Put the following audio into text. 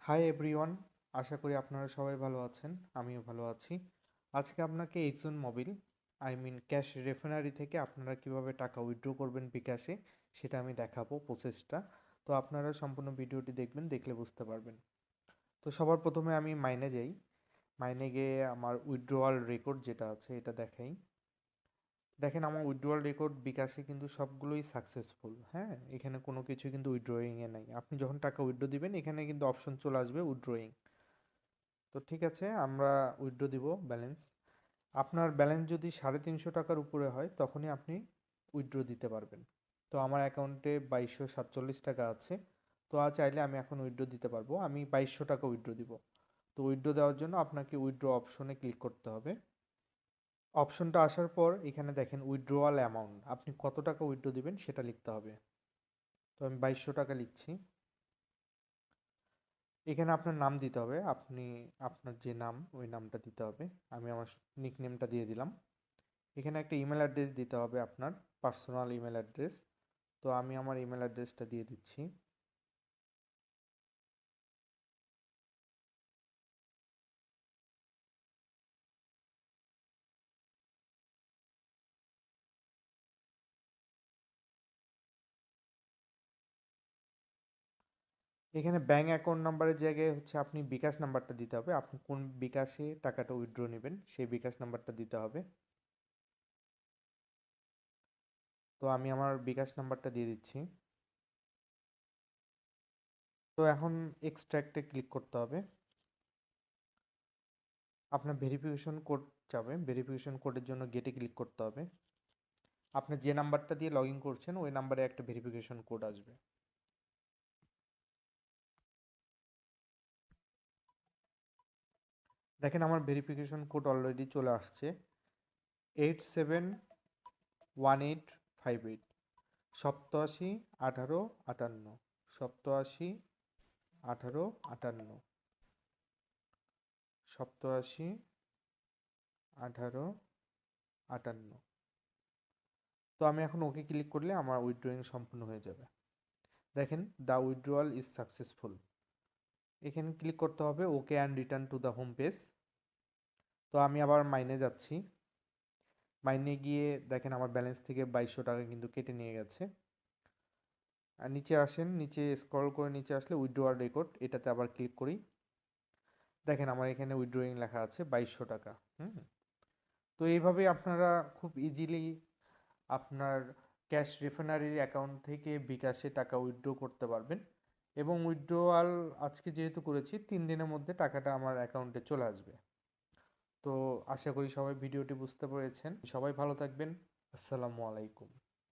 Hi everyone, আশা করি আপনারা সবাই ভালো আছেন। আমিও ভালো আছি। আজকে আপনাকে এক্সন মোবিল ক্যাশ রেফিনারি থেকে আপনারা কিভাবে টাকা উইথড্র করবেন বিকাশে সেটা আমি দেখাবো প্রসেসটা। তো আপনারা সম্পূর্ণ ভিডিওটি দেখবেন, দেখলে বুঝতে পারবেন। তো সবার প্রথমে আমি মাইনে যাই। মাইনে গিয়ে আমার উইথড্রয়াল রেকর্ড যেটা আছে এটা দেখাই। দেখেন আমার উইথড্রয়াল রেকর্ড বিকাশে কিন্তু সবগুলোই সাকসেসফুল। হ্যাঁ, এখানে কোনো কিছু কিন্তু উইথড্রয়িংয়ে নাই। আপনি যখন টাকা উইথড্র দিবেন এখানে কিন্তু অপশন চলে আসবে উইথড্রয়িং। তো ঠিক আছে, আমরা উইথড্র দিব ব্যালেন্স। আপনার ব্যালেন্স যদি 350 টাকার উপরে হয় তখনই আপনি উইথড্র দিতে পারবেন। তো আমার অ্যাকাউন্টে 2247 টাকা আছে। তো চাইলে আমি এখন উইথড্র দিতে পারবো। আমি 2200 টাকা উইথড্র দিব। তো উইথড্র দেওয়ার জন্য আপনাকে উইথড্র অপশনে ক্লিক করতে হবে। অপশনটা আসার পর এখানে দেখেন উইথড্রয়াল অ্যামাউন্ট, আপনি কত টাকা উইথড্র দিবেন সেটা লিখতে হবে। তো আমি 2200 টাকা লিখছি। এখানে আপনার নাম দিতে হবে, আপনার যে নাম ওই নামটা দিতে হবে। আমি আমার নিকনেমটা দিয়ে দিলাম। এখানে একটা ইমেল অ্যাড্রেস দিতে হবে, আপনার পার্সোনাল ইমেল অ্যাড্রেস। তো আমি আমার ইমেল অ্যাড্রেসটা দিয়ে দিচ্ছি। এখানে ব্যাঙ্ক অ্যাকাউন্ট নাম্বারের জায়গায় হচ্ছে আপনি বিকাশ নাম্বারটা দিতে হবে। আপনি কোন বিকাশে টাকাটা উইথড্র নেবেন সেই বিকাশ নাম্বারটা দিতে হবে। তো আমি আমার বিকাশ নাম্বারটা দিয়ে দিচ্ছি। তো এখন এক্সট্রাক্টে ক্লিক করতে হবে। আপনার ভেরিফিকেশন কোড যাবে, ভেরিফিকেশন কোডের জন্য গেটে ক্লিক করতে হবে। আপনি যে নাম্বারটা দিয়ে লগ ইন করছেন ওই নাম্বারে একটা ভেরিফিকেশন কোড আসবে। দেখেন আমার ভেরিফিকেশন কোড অলরেডি চলে আসছে, 871858, 871858, 871858, 871858। তো আমি এখন ওকে ক্লিক করলে আমার উইথড্রয়িং সম্পূর্ণ হয়ে যাবে। দেখেন দ্য উইথড্রয়াল ইজ সাকসেসফুল। এখানে ক্লিক করতে হবে okay and return to the home page. তো আমি আবার মাইনে যাচ্ছি। মাইনে গিয়ে দেখেন আমার ব্যালেন্স থেকে 2200 টাকা কিন্তু কেটে নিয়ে গেছে। আর নিচে আসেন, নিচে স্ক্রল করে নিচে আসলে উইথড্রয়াল রেকর্ড এটাতে আবার ক্লিক করি। দেখেন আমার এখানে উইথড্রয়িং লেখা আছে 2200 টাকা। তো এইভাবে আপনারা খুব ইজিলি আপনার ক্যাশ রিফাইনারির অ্যাকাউন্ট থেকে বিকাশে টাকা উইথড্র করতে পারবেন। এবং উইথড্রয়াল আজকে যেহেতু করেছি 3 দিনের মধ্যে টাকাটা আমার অ্যাকাউন্টে চলে আসবে। তো আশা করি সবাই ভিডিওটি বুঝতে পেরেছেন। সবাই ভালো থাকবেন। আসসালামু আলাইকুম।